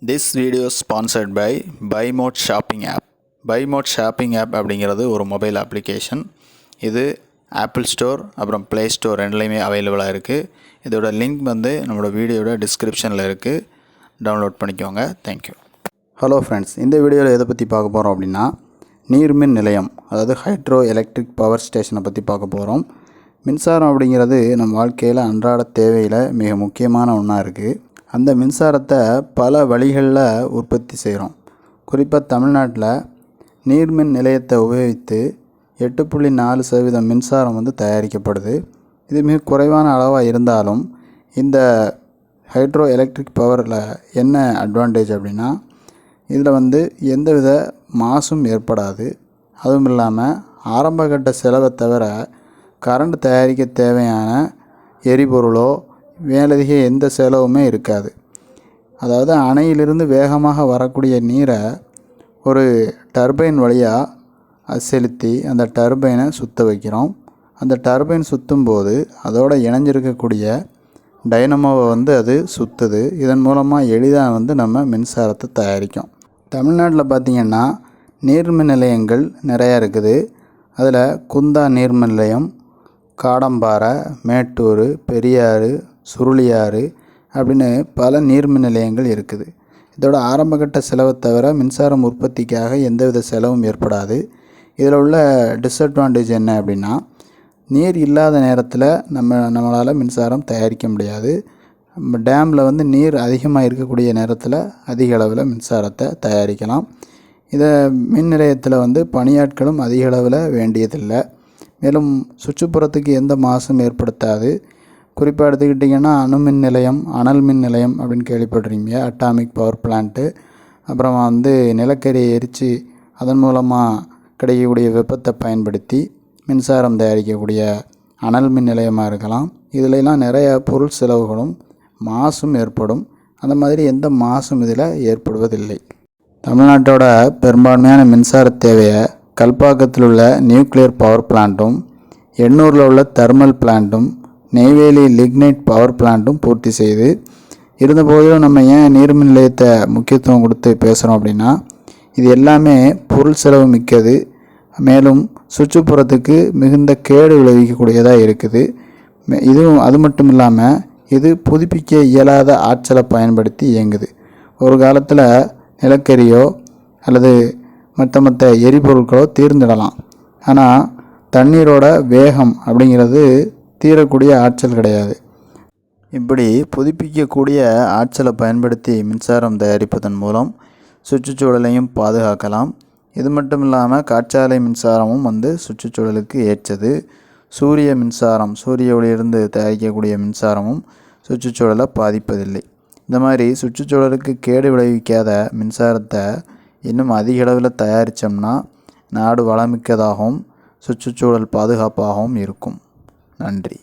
This video is sponsored by BuyMode Shopping app. BuyMode Shopping app அப்படிங்கிறது ஒரு mobile application. இது apple store அப்புறம் play store ரெண்டுலேயுமே அவைலபிளாக இருக்குது. இதோட லிங்க் வந்து நம்மளோட வீடியோட டிஸ்கிரிப்ஷனில் இருக்குது. டவுன்லோட் பண்ணிக்கோங்க. தேங்க்யூ. ஹலோ ஃப்ரெண்ட்ஸ், இந்த வீடியோவில் எதை பற்றி பார்க்க போகிறோம் அப்படின்னா நீர்மின் நிலையம், அதாவது ஹைட்ரோ எலக்ட்ரிக் பவர் ஸ்டேஷனை பற்றி பார்க்க போகிறோம். மின்சாரம் அப்படிங்கிறது நம்ம வாழ்க்கையில் அன்றாட தேவையில் மிக முக்கியமான ஒன்றா இருக்குது. அந்த மின்சாரத்தை பல வழிகளில் உற்பத்தி செய்கிறோம். குறிப்பாக தமிழ்நாட்டில் நீர்மின் நிலையத்தை உபயோகித்து 8.4% மின்சாரம் வந்து தயாரிக்கப்படுது. இது மிக குறைவான அளவாக இருந்தாலும் இந்த ஹைட்ரோ எலக்ட்ரிக் பவரில் என்ன அட்வான்டேஜ் அப்படின்னா, இதில் வந்து எந்தவித மாசும் ஏற்படாது. அதுவும் இல்லாமல் ஆரம்பகட்ட செலவை தவிர கரண்ட் தயாரிக்க தேவையான எரிபொருளோ மேலதிக எந்த செலவுமே இருக்காது. அதாவது அணையிலிருந்து வேகமாக வரக்கூடிய நீரை ஒரு டர்பைன் வழியாக செலுத்தி அந்த டர்பைனை சுற்ற வைக்கிறோம். அந்த டர்பைன் சுற்றும் போது அதோடு இணைஞ்சிருக்கக்கூடிய டைனமோவை வந்து அது சுற்றுது. இதன் மூலமாக எளிதாக வந்து நம்ம மின்சாரத்தை தயாரிக்கும். தமிழ்நாட்டில் பார்த்திங்கன்னா நீர்மின் நிலையங்கள் நிறையா இருக்குது. அதில் குந்தா நீர்மின் நிலையம், காடம்பாறை, மேட்டூர், பெரியாறு, சுருளியாறு அப்படின்னு பல நீர்மின் நிலையங்கள் இருக்குது. இதோட ஆரம்பகட்ட செலவை தவிர மின்சாரம் உற்பத்திக்காக எந்தவித செலவும் ஏற்படாது. இதில் உள்ள டிஸ்அட்வான்டேஜ் என்ன அப்படின்னா, நீர் இல்லாத நேரத்தில் நம்மளால் மின்சாரம் தயாரிக்க முடியாது. டேமில் வந்து நீர் அதிகமாக இருக்கக்கூடிய நேரத்தில் அதிக அளவில் மின்சாரத்தை தயாரிக்கலாம். இதை மின் நிலையத்தில் வந்து பணியாட்களும் அதிக அளவில் வேண்டியதில்லை. மேலும் சுற்றுப்புறத்துக்கு எந்த மாசும் ஏற்படுத்தாது. குறிப்பாக எடுத்துக்கிட்டிங்கன்னா அணுமின் நிலையம், அனல் மின் நிலையம் அப்படின்னு கேள்விப்படுறீங்க. அட்டாமிக் பவர் பிளான்ட்டு, அப்புறமா வந்து நிலக்கரியை எரித்து அதன் மூலமாக கிடைக்கக்கூடிய வெப்பத்தை பயன்படுத்தி மின்சாரம் தயாரிக்கக்கூடிய அனல் மின் நிலையமாக இருக்கலாம். இதிலெல்லாம் நிறைய பொருள் செலவுகளும் மாசும் ஏற்படும். அந்த மாதிரி எந்த மாசும் இதில் ஏற்படுவதில்லை. தமிழ்நாட்டோட பெரும்பான்மையான மின்சார தேவையை கல்பாக்கத்தில் உள்ள நியூக்ளியர் பவர் பிளான்ட்டும், எண்ணூரில் உள்ள தெர்மல் பிளான்ட்டும், நெய்வேலி லிக்னைட் பவர் பிளான்ட்டும் பூர்த்தி செய்து இருந்தபோதிலும் நம்ம ஏன் நீர்மின் நிலையத்தை முக்கியத்துவம் கொடுத்து பேசுகிறோம் அப்படின்னா, இது எல்லாமே பொருள் செலவு மிக்கது. மேலும் சுற்றுப்புறத்துக்கு மிகுந்த கேடு விளைவிக்கக்கூடியதாக இருக்குது. இதுவும் அது மட்டும் இல்லாமல் இது புதுப்பிக்க இயலாத ஆற்றலை பயன்படுத்தி இயங்குது. ஒரு காலத்தில் நிலக்கரியோ அல்லது மற்ற எரிபொருட்களோ தீர்ந்துடலாம். ஆனால் தண்ணீரோட வேகம் அப்படிங்கிறது தீரக்கூடிய ஆற்றல் கிடையாது. இப்படி புதுப்பிக்கக்கூடிய ஆற்றலை பயன்படுத்தி மின்சாரம் தயாரிப்பதன் மூலம் சுற்றுச்சூழலையும் பாதுகாக்கலாம். இது மட்டும் இல்லாமல் காற்றாலை மின்சாரமும் வந்து சுற்றுச்சூழலுக்கு ஏற்றது. சூரிய மின்சாரம், சூரிய ஒளியிலிருந்து தயாரிக்கக்கூடிய மின்சாரமும் சுற்றுச்சூழலை பாதிப்பதில்லை. இந்த மாதிரி சுற்றுச்சூழலுக்கு கேடு விளைவிக்காத மின்சாரத்தை இன்னும் அதிக அளவில் தயாரித்தோம்னா நாடு வளமிக்கதாகவும் சுற்றுச்சூழல் பாதுகாப்பாகவும் இருக்கும். நன்றி.